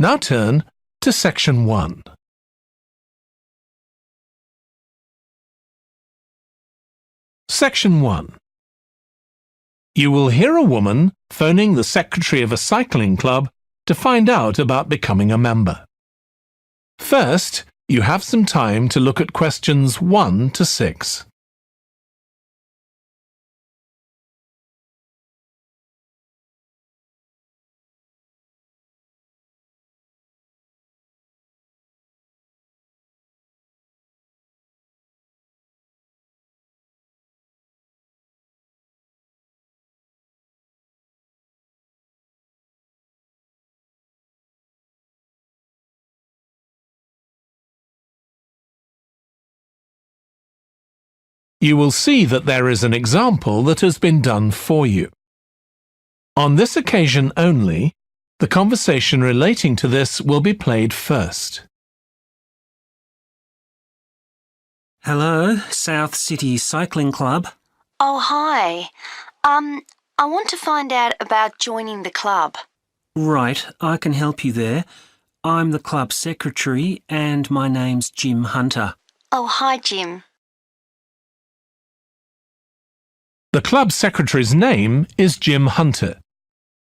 Now turn to Section 1. Section 1. You will hear a woman phoning the secretary of a cycling club to find out about becoming a member. First, you have some time to look at questions 1 to 6. You will see that there is an example that has been done for you. On this occasion only, the conversation relating to this will be played first. Hello, South City Cycling Club. Oh, hi. I want to find out about joining the club. Right, I can help you there. I'm the club secretary and my name's Jim Hunter. Oh, hi, Jim. The club secretary's name is Jim Hunter,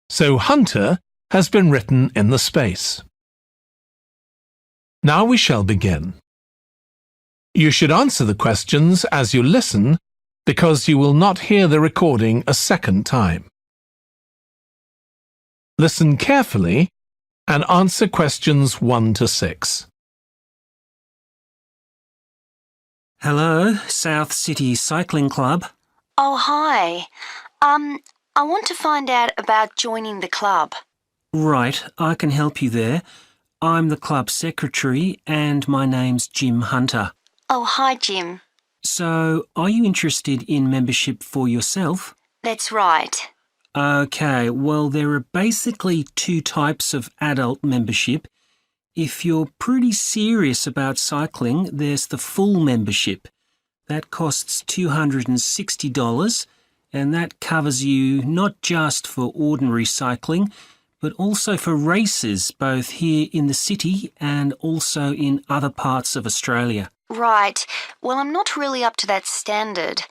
so Hunter has been written in the space. Now we shall begin. You should answer the questions as you listen because you will not hear the recording a second time. Listen carefully and answer questions 1 to 6. Hello, South City Cycling Club. Oh, hi. I want to find out about joining the club. Right, I can help you there. I'm the club secretary and my name's Jim Hunter. Oh, hi, Jim. So, are you interested in membership for yourself? That's right. Okay, well, there are basically 2 types of adult membership. If you're pretty serious about cycling, there's the full membership. That costs $260, and that covers you not just for ordinary cycling, but also for races both here in the city and also in other parts of Australia. Right. Well, I'm not really up to that standard.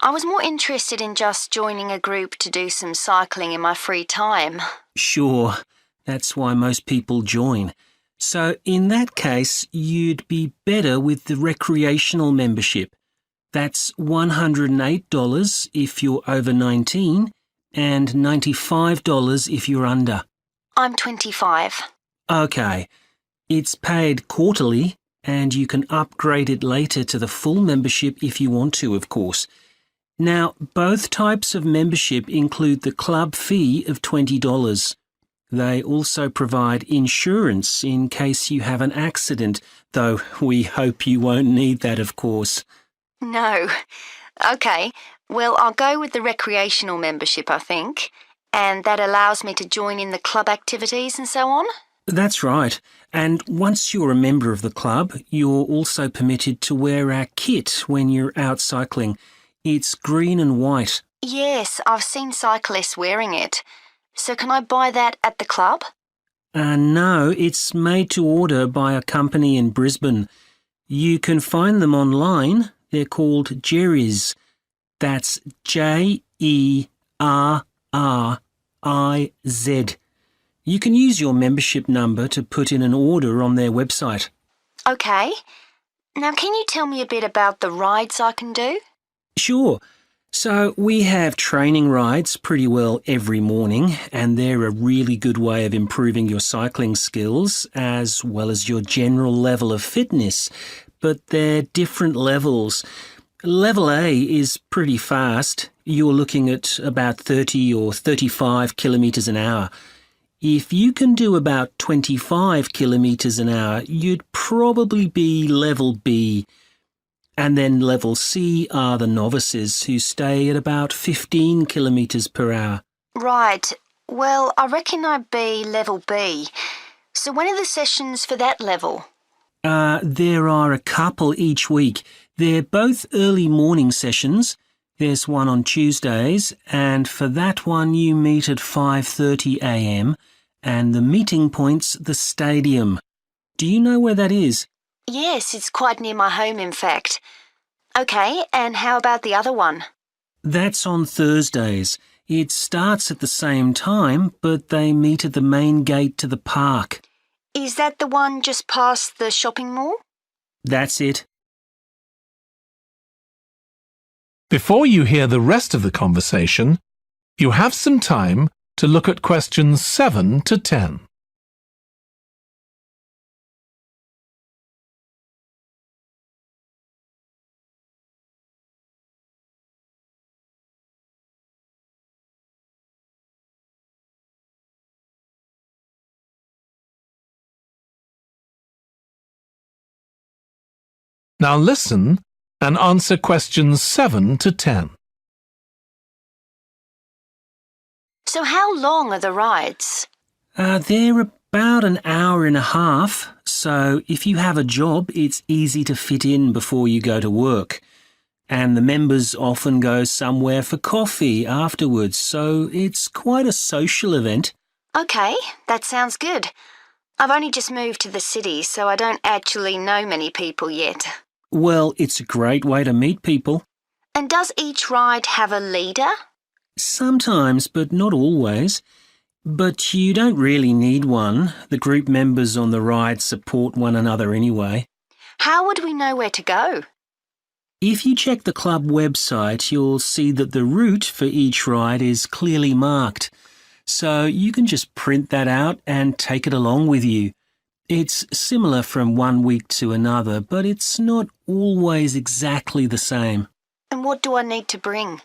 I was more interested in just joining a group to do some cycling in my free time. Sure, that's why most people join. So in that case, you'd be better with the recreational membership. That's $108 if you're over 19 and $95 if you're under. I'm 25. Okay, it's paid quarterly and you can upgrade it later to the full membership if you want to, of course. Now, both types of membership include the club fee of $20. They also provide insurance in case you have an accident, though we hope you won't need that, of course. No. Okay, well, I'll go with the recreational membership, I think, and that allows me to join in the club activities and so on. That's right. And once you're a member of the club, you're also permitted to wear our kit when you're out cycling. It's green and white. Yes, I've seen cyclists wearing it. So can I buy that at the club? No, it's made to order by a company in Brisbane. You can find them online. They're called Jerry's. That's Jerriz. You can use your membership number to put in an order on their website. Okay. Now, can you tell me a bit about the rides I can do? Sure. So we have training rides pretty well every morning, and they're a really good way of improving your cycling skills as well as your general level of fitness. But they're different levels. Level A is pretty fast. You're looking at about 30 or 35 kilometres an hour. If you can do about 25 kilometres an hour, you'd probably be level B. And then level C are the novices who stay at about 15 kilometres per hour. Right. Well, I reckon I'd be level B. So when are the sessions for that level? There are a couple each week. They're both early morning sessions. There's one on Tuesdays, and for that one you meet at 5:30 a.m. and the meeting point's the stadium. Do you know where that is? Yes, it's quite near my home, in fact. Okay, and how about the other one? That's on Thursdays. It starts at the same time, but they meet at the main gate to the park. Is that the one just past the shopping mall? That's it. Before you hear the rest of the conversation, you have some time to look at questions 7 to 10. Now listen and answer questions 7 to 10. So how long are the rides? They're about an hour and a half, so if you have a job, it's easy to fit in before you go to work. And the members often go somewhere for coffee afterwards, so it's quite a social event. Okay, that sounds good. I've only just moved to the city, so I don't actually know many people yet. Well, it's a great way to meet people. And does each ride have a leader? Sometimes, but not always. But you don't really need one. The group members on the ride support one another anyway. How would we know where to go? If you check the club website, you'll see that the route for each ride is clearly marked. So you can just print that out and take it along with you. It's similar from one week to another, but it's not always exactly the same. And what do I need to bring?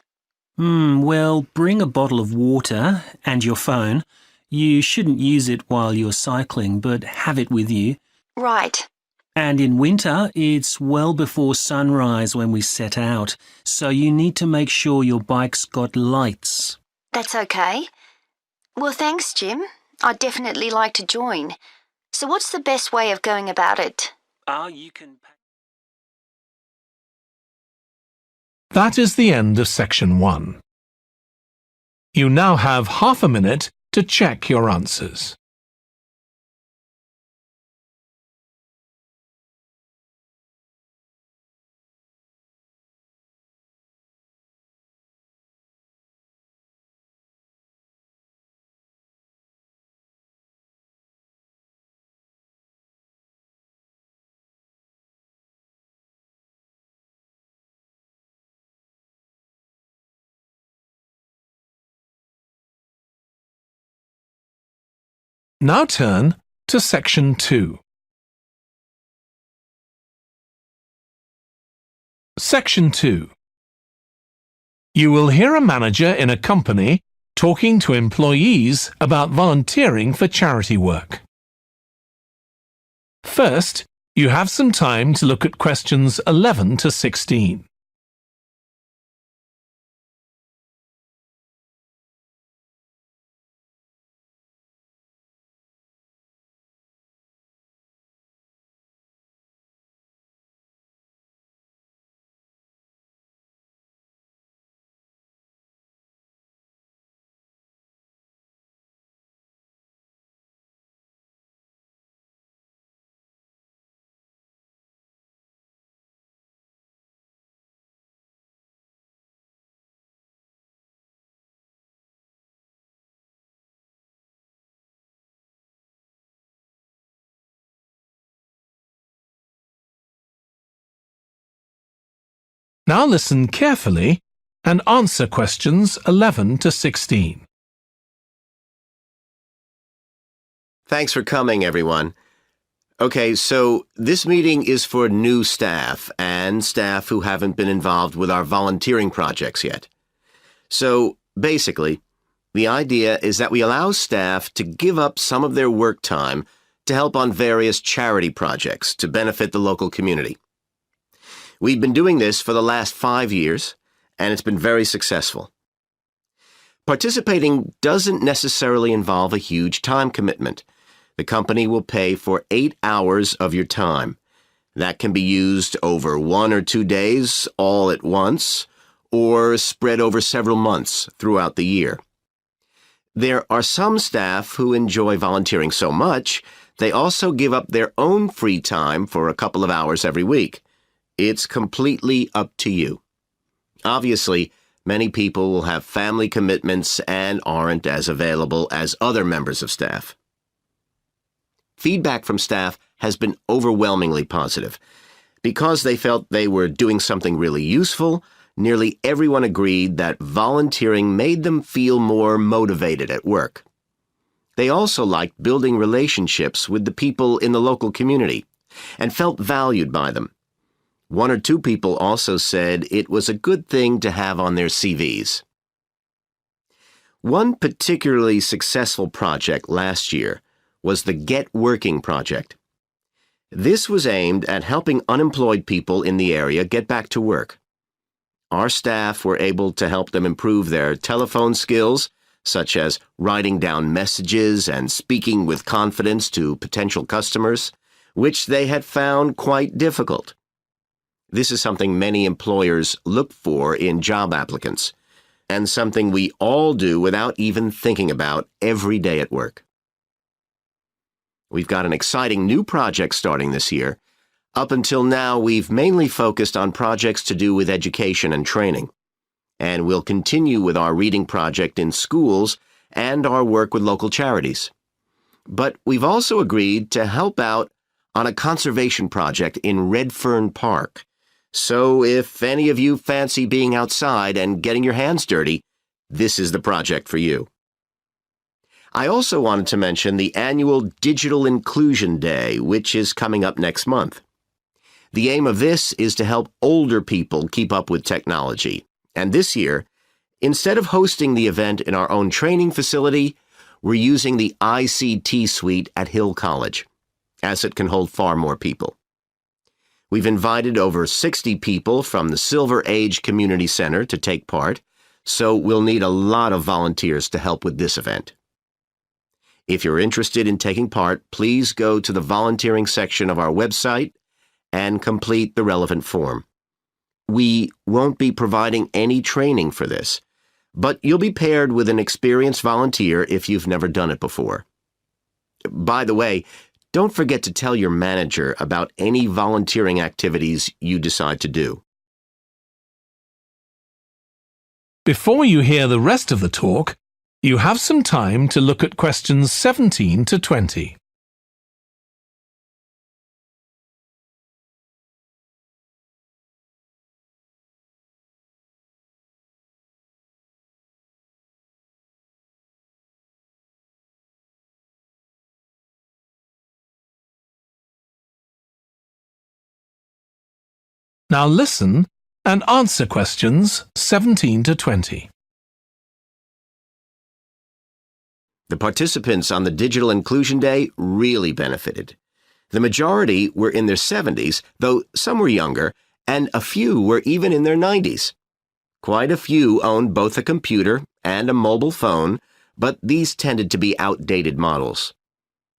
Well, bring a bottle of water and your phone. You shouldn't use it while you're cycling, but have it with you. Right. And in winter, it's well before sunrise when we set out, so you need to make sure your bike's got lights. That's okay. Well, thanks, Jim. I'd definitely like to join. So what's the best way of going about it? You can... That is the end of section 1. You now have half a minute to check your answers. Now turn to section 2. Section 2. You will hear a manager in a company talking to employees about volunteering for charity work. First, you have some time to look at questions 11 to 16. Now listen carefully and answer questions 11 to 16. Thanks for coming, everyone. Okay, so this meeting is for new staff and staff who haven't been involved with our volunteering projects yet. So, basically, the idea is that we allow staff to give up some of their work time to help on various charity projects to benefit the local community. We've been doing this for the last 5 years, and it's been very successful. Participating doesn't necessarily involve a huge time commitment. The company will pay for 8 hours of your time. That can be used over 1 or 2 days all at once, or spread over several months throughout the year. There are some staff who enjoy volunteering so much, they also give up their own free time for a couple of hours every week. It's completely up to you. Obviously, many people will have family commitments and aren't as available as other members of staff. Feedback from staff has been overwhelmingly positive. Because they felt they were doing something really useful, nearly everyone agreed that volunteering made them feel more motivated at work. They also liked building relationships with the people in the local community and felt valued by them. One or two people also said it was a good thing to have on their CVs. One particularly successful project last year was the Get Working project. This was aimed at helping unemployed people in the area get back to work. Our staff were able to help them improve their telephone skills, such as writing down messages and speaking with confidence to potential customers, which they had found quite difficult. This is something many employers look for in job applicants, and something we all do without even thinking about every day at work. We've got an exciting new project starting this year. Up until now, we've mainly focused on projects to do with education and training. And we'll continue with our reading project in schools and our work with local charities. But we've also agreed to help out on a conservation project in Redfern Park. So if any of you fancy being outside and getting your hands dirty, this is the project for you. I also wanted to mention the annual Digital Inclusion Day, which is coming up next month. The aim of this is to help older people keep up with technology. And this year, instead of hosting the event in our own training facility, we're using the ICT suite at Hill College, as it can hold far more people. We've invited over 60 people from the Silver Age Community Center to take part, so we'll need a lot of volunteers to help with this event. If you're interested in taking part, please go to the volunteering section of our website and complete the relevant form. We won't be providing any training for this, but you'll be paired with an experienced volunteer if you've never done it before. By the way, don't forget to tell your manager about any volunteering activities you decide to do. Before you hear the rest of the talk, you have some time to look at questions 17 to 20. Now listen and answer questions 17 to 20. The participants on the Digital Inclusion Day really benefited. The majority were in their 70s, though some were younger, and a few were even in their 90s. Quite a few owned both a computer and a mobile phone, but these tended to be outdated models.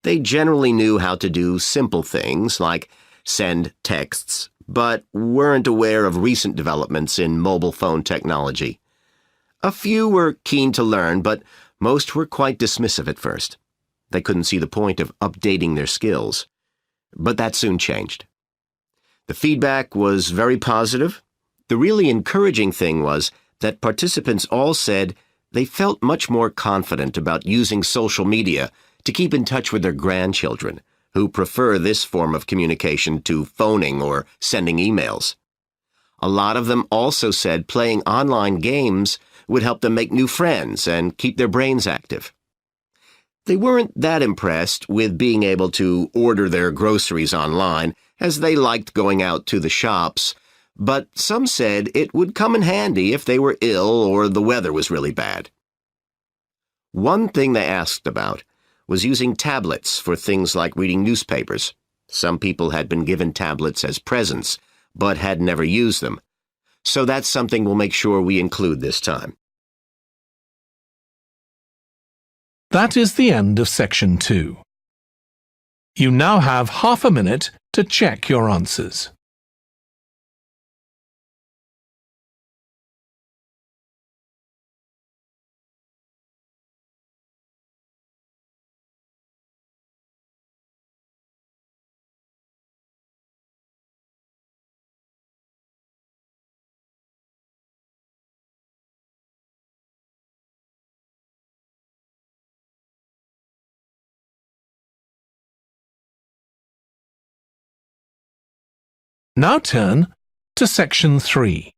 They generally knew how to do simple things like send texts, but weren't aware of recent developments in mobile phone technology. A few were keen to learn, but most were quite dismissive at first. They couldn't see the point of updating their skills. But that soon changed. The feedback was very positive. The really encouraging thing was that participants all said they felt much more confident about using social media to keep in touch with their grandchildren, who prefer this form of communication to phoning or sending emails. A lot of them also said playing online games would help them make new friends and keep their brains active. They weren't that impressed with being able to order their groceries online, as they liked going out to the shops, but some said it would come in handy if they were ill or the weather was really bad. One thing they asked about was using tablets for things like reading newspapers. Some people had been given tablets as presents, but had never used them. So that's something we'll make sure we include this time. That is the end of section 2. You now have half a minute to check your answers. Now turn to Section 3.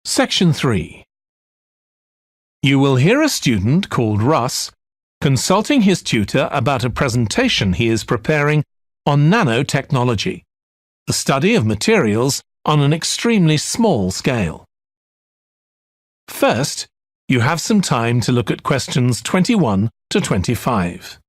Section 3. You will hear a student called Russ consulting his tutor about a presentation he is preparing on nanotechnology, the study of materials on an extremely small scale. First, you have some time to look at questions 21 to 25.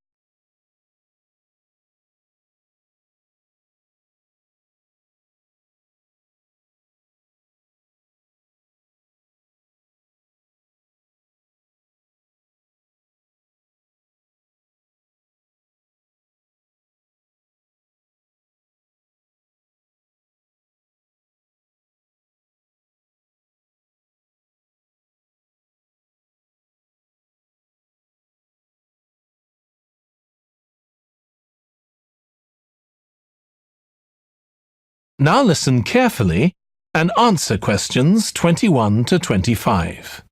Now listen carefully and answer questions 21 to 25.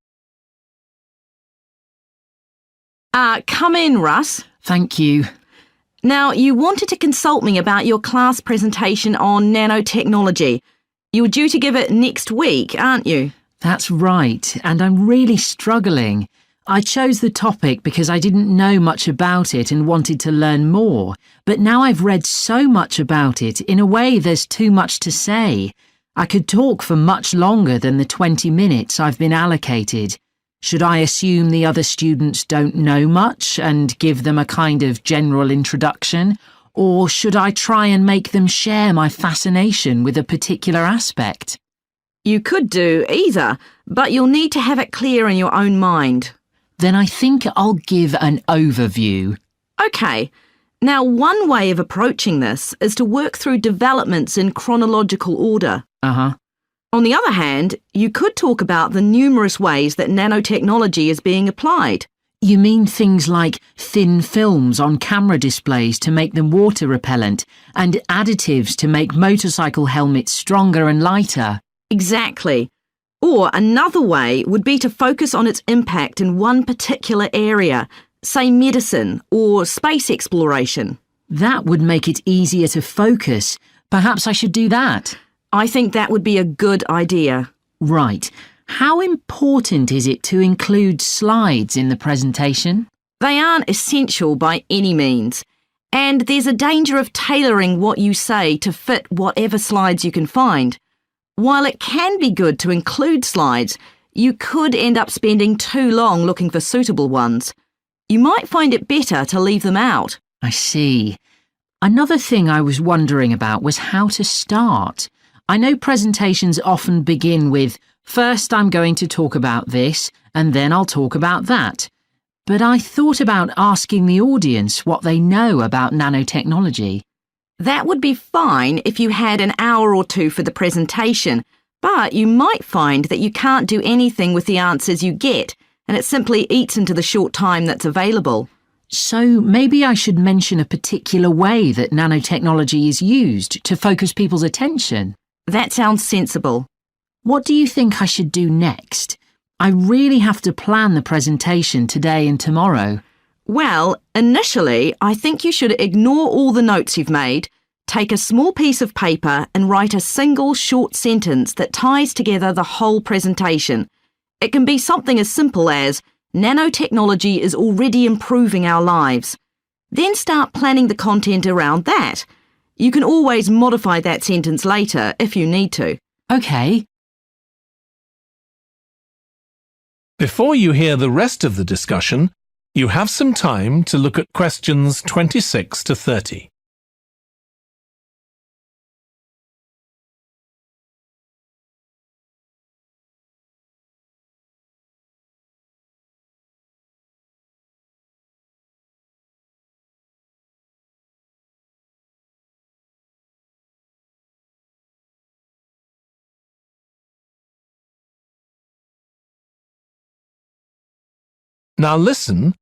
Come in, Russ. Thank you. Now, you wanted to consult me about your class presentation on nanotechnology. You're due to give it next week, aren't you? That's right, and I'm really struggling. I chose the topic because I didn't know much about it and wanted to learn more, but now I've read so much about it, in a way there's too much to say. I could talk for much longer than the 20 minutes I've been allocated. Should I assume the other students don't know much and give them a kind of general introduction, or should I try and make them share my fascination with a particular aspect? You could do either, but you'll need to have it clear in your own mind. Then I think I'll give an overview. OK. Now, one way of approaching this is to work through developments in chronological order. On the other hand, you could talk about the numerous ways that nanotechnology is being applied. You mean things like thin films on camera displays to make them water repellent and additives to make motorcycle helmets stronger and lighter? Exactly. Or another way would be to focus on its impact in one particular area, say medicine or space exploration. That would make it easier to focus. Perhaps I should do that. I think that would be a good idea. Right. How important is it to include slides in the presentation? They aren't essential by any means, and there's a danger of tailoring what you say to fit whatever slides you can find. While it can be good to include slides, you could end up spending too long looking for suitable ones. You might find it better to leave them out. I see. Another thing I was wondering about was how to start. I know presentations often begin with, first I'm going to talk about this, and then I'll talk about that. But I thought about asking the audience what they know about nanotechnology. That would be fine if you had an hour or two for the presentation, but you might find that you can't do anything with the answers you get, and it simply eats into the short time that's available. So maybe I should mention a particular way that nanotechnology is used to focus people's attention. That sounds sensible. What do you think I should do next? I really have to plan the presentation today and tomorrow. Well, initially, I think you should ignore all the notes you've made, take a small piece of paper and write a single short sentence that ties together the whole presentation. It can be something as simple as, nanotechnology is already improving our lives. Then start planning the content around that. You can always modify that sentence later if you need to. OK. Before you hear the rest of the discussion, you have some time to look at questions 26 to 30. Now listen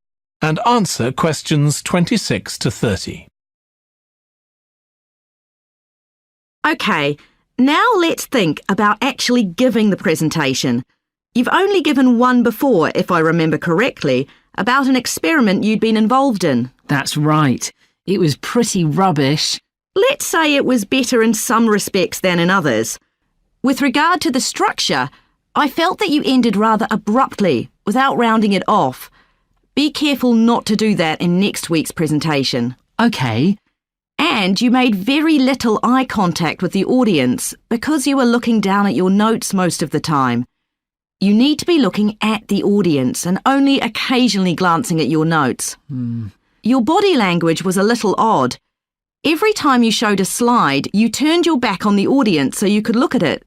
and answer questions 26 to 30. OK, now let's think about actually giving the presentation. You've only given one before, if I remember correctly, about an experiment you'd been involved in. That's right. It was pretty rubbish. Let's say it was better in some respects than in others. With regard to the structure, I felt that you ended rather abruptly, without rounding it off. Be careful not to do that in next week's presentation. OK. And you made very little eye contact with the audience because you were looking down at your notes most of the time. You need to be looking at the audience and only occasionally glancing at your notes. Your body language was a little odd. Every time you showed a slide, you turned your back on the audience so you could look at it.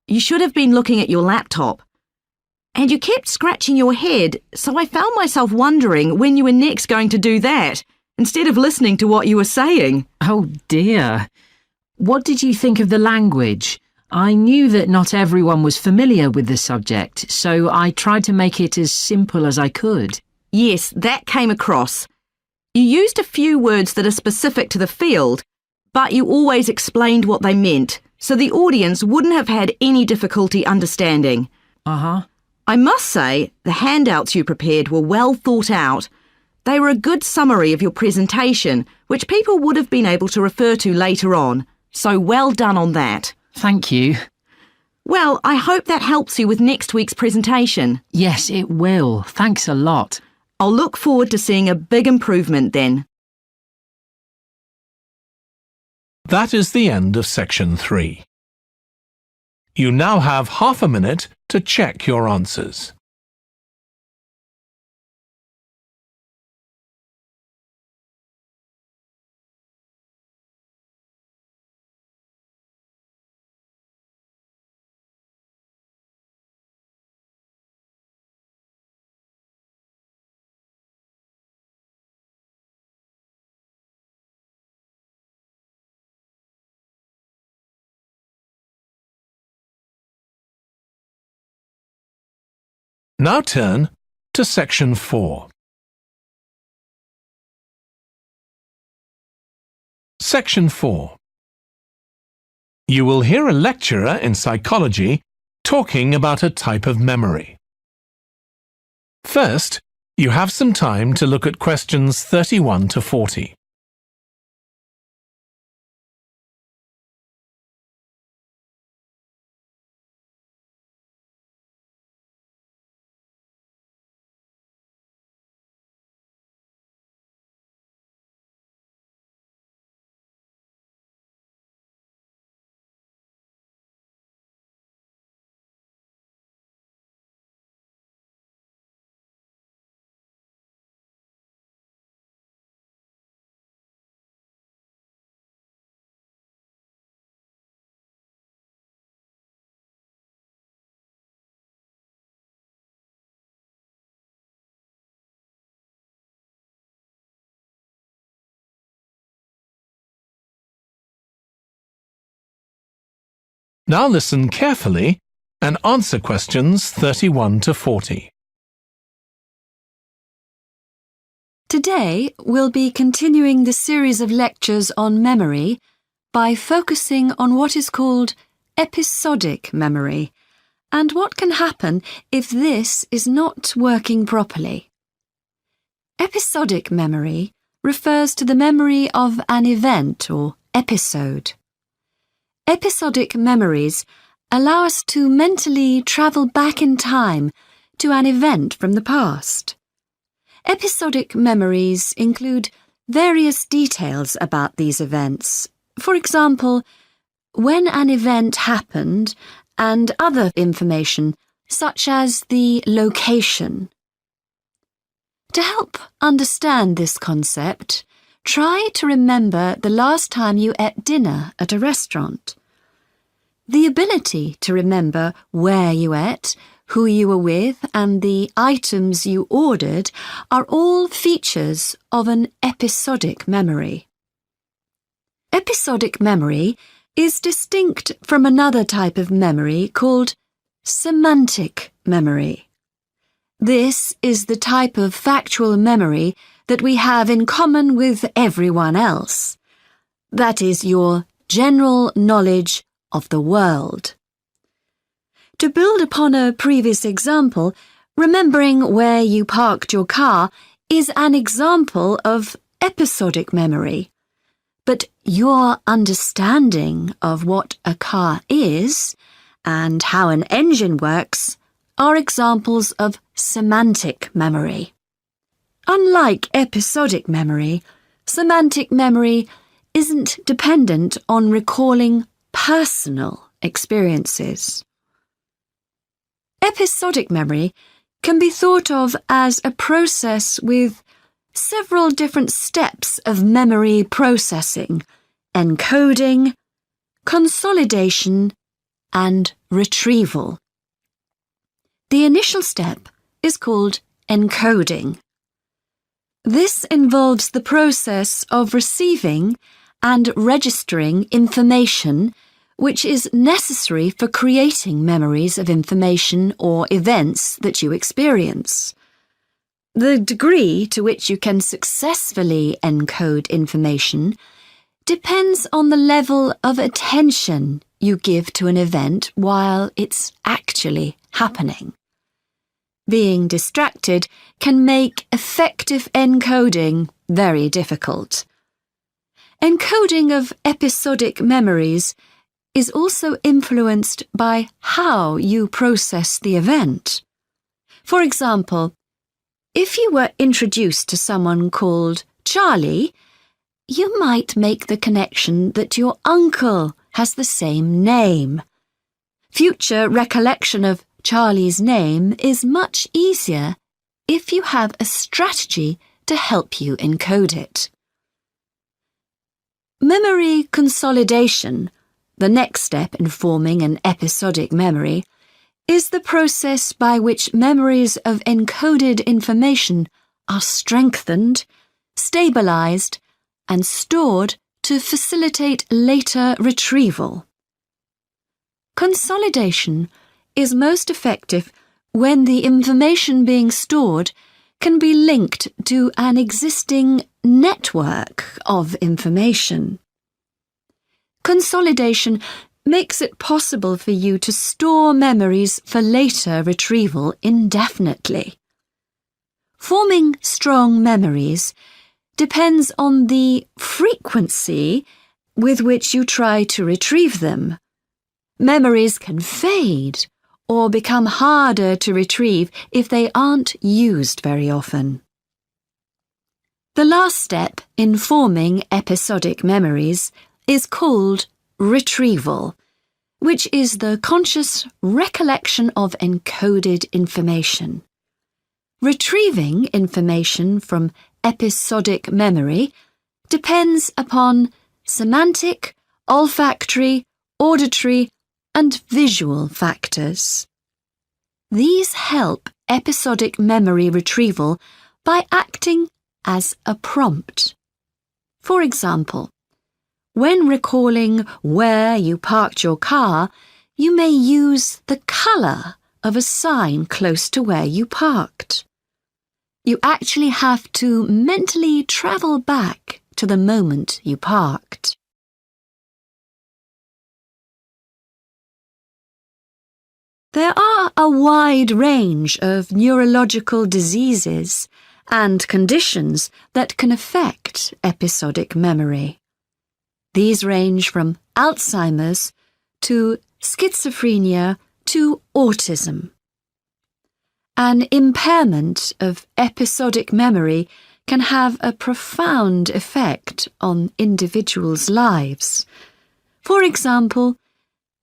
You should have been looking at your laptop. And you kept scratching your head, so I found myself wondering when you were next going to do that, instead of listening to what you were saying. Oh dear. What did you think of the language? I knew that not everyone was familiar with the subject, so I tried to make it as simple as I could. Yes, that came across. You used a few words that are specific to the field, but you always explained what they meant, so the audience wouldn't have had any difficulty understanding. I must say, the handouts you prepared were well thought out. They were a good summary of your presentation, which people would have been able to refer to later on, so well done on that. Thank you. Well, I hope that helps you with next week's presentation. Yes, it will. Thanks a lot. I'll look forward to seeing a big improvement then. That is the end of section 3. You now have half a minute to check your answers. Now turn to section 4. Section 4. You will hear a lecturer in psychology talking about a type of memory. First, you have some time to look at questions 31 to 40. Now listen carefully and answer questions 31 to 40. Today, we'll be continuing the series of lectures on memory by focusing on what is called episodic memory and what can happen if this is not working properly. Episodic memory refers to the memory of an event or episode. Episodic memories allow us to mentally travel back in time to an event from the past. Episodic memories include various details about these events. For example, when an event happened and other information such as the location. To help understand this concept, try to remember the last time you ate dinner at a restaurant. The ability to remember where you ate, who you were with, and the items you ordered are all features of an episodic memory. Episodic memory is distinct from another type of memory called semantic memory. This is the type of factual memory that we have in common with everyone else. That is your general knowledge of the world. To build upon a previous example, remembering where you parked your car is an example of episodic memory, but your understanding of what a car is and how an engine works are examples of semantic memory. Unlike episodic memory, semantic memory isn't dependent on recalling personal experiences. Episodic memory can be thought of as a process with several different steps of memory processing, encoding, consolidation, and retrieval. The initial step is called encoding. This involves the process of receiving and registering information which is necessary for creating memories of information or events that you experience. The degree to which you can successfully encode information depends on the level of attention you give to an event while it's actually happening. Being distracted can make effective encoding very difficult. Encoding of episodic memories is also influenced by how you process the event. For example, if you were introduced to someone called Charlie, you might make the connection that your uncle has the same name. Future recollection of Charlie's name is much easier if you have a strategy to help you encode it. Memory consolidation, the next step in forming an episodic memory, is the process by which memories of encoded information are strengthened, stabilized, and stored to facilitate later retrieval. Consolidation is most effective when the information being stored can be linked to an existing network of information. Consolidation makes it possible for you to store memories for later retrieval indefinitely. Forming strong memories depends on the frequency with which you try to retrieve them. Memories can fade or become harder to retrieve if they aren't used very often. The last step in forming episodic memories is called retrieval, which is the conscious recollection of encoded information. Retrieving information from episodic memory depends upon semantic, olfactory, auditory, and visual factors. These help episodic memory retrieval by acting as a prompt. For example, when recalling where you parked your car, you may use the colour of a sign close to where you parked. You actually have to mentally travel back to the moment you parked. There are a wide range of neurological diseases and conditions that can affect episodic memory. These range from Alzheimer's to schizophrenia to autism. An impairment of episodic memory can have a profound effect on individuals' lives. For example,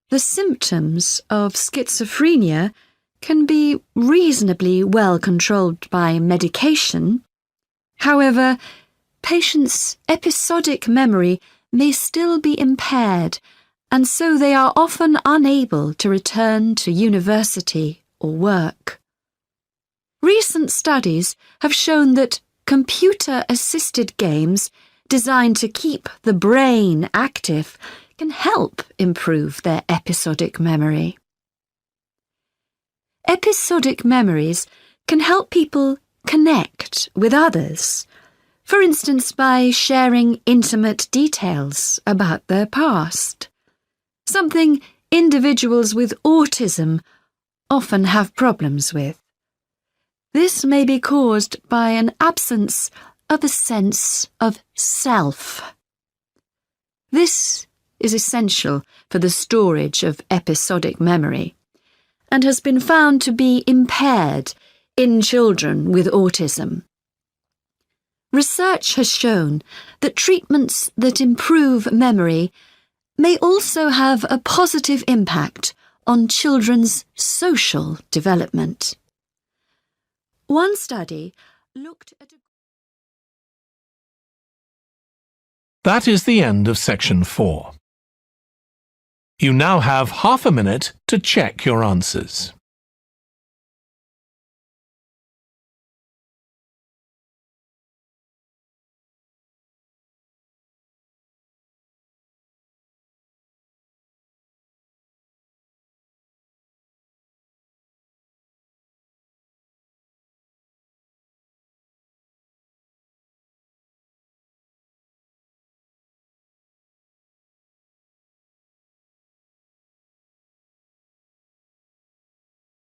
the symptoms of schizophrenia can be reasonably well controlled by medication. However, patients' episodic memory may still be impaired, and so they are often unable to return to university or work. Recent studies have shown that computer-assisted games designed to keep the brain active can help improve their episodic memory. Episodic memories can help people connect with others, for instance by sharing intimate details about their past, something individuals with autism often have problems with. This may be caused by an absence of a sense of self. This is essential for the storage of episodic memory and has been found to be impaired in children with autism. Research has shown that treatments that improve memory may also have a positive impact on children's social development. One study looked at That is the end of section 4. You now have half a minute to check your answers.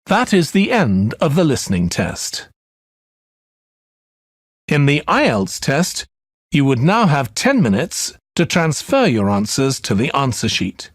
That is the end of the listening test. In the IELTS test, you would now have 10 minutes to transfer your answers to the answer sheet.